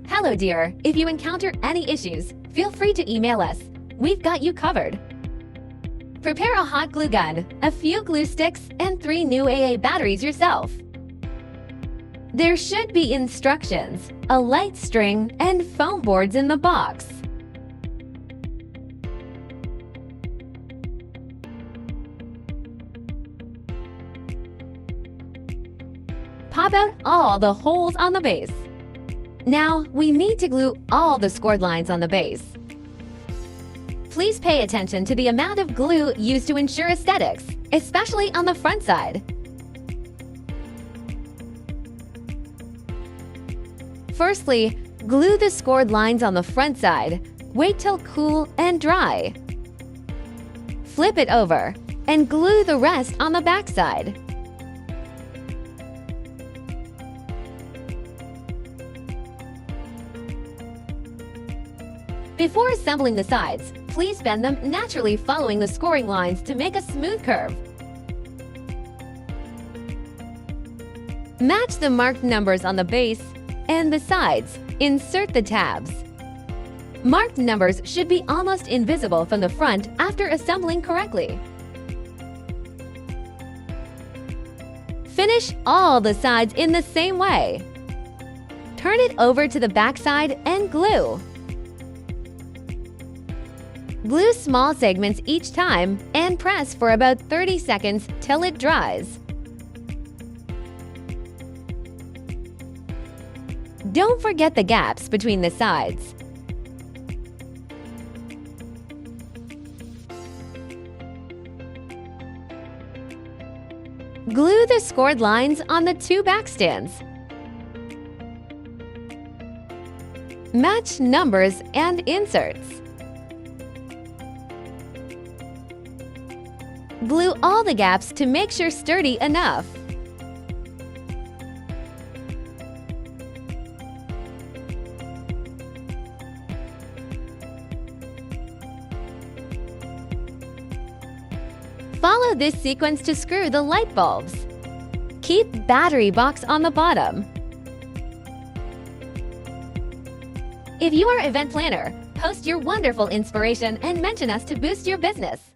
Hello dear, if you encounter any issues, feel free to email us. We've got you covered. Prepare a hot glue gun, a few glue sticks, and 3 new AA batteries yourself. There should be instructions, a light string, and foam boards in the box. Pop out all the holes on the base. Now, we need to glue all the scored lines on the base. Please pay attention to the amount of glue used to ensure aesthetics, especially on the front side. Firstly, glue the scored lines on the front side. Wait till cool and dry. Flip it over and glue the rest on the back side. Before assembling the sides, please bend them naturally following the scoring lines to make a smooth curve. Match the marked numbers on the base and the sides. Insert the tabs. Marked numbers should be almost invisible from the front after assembling correctly. Finish all the sides in the same way. Turn it over to the back side and glue. Glue small segments each time and press for about 30 seconds till it dries. Don't forget the gaps between the sides. Glue the scored lines on the 2 back stands. Match numbers and inserts. Glue all the gaps to make sure sturdy enough. Follow this sequence to screw the light bulbs. Keep battery box on the bottom. If you are an event planner, post your wonderful inspiration and mention us to boost your business.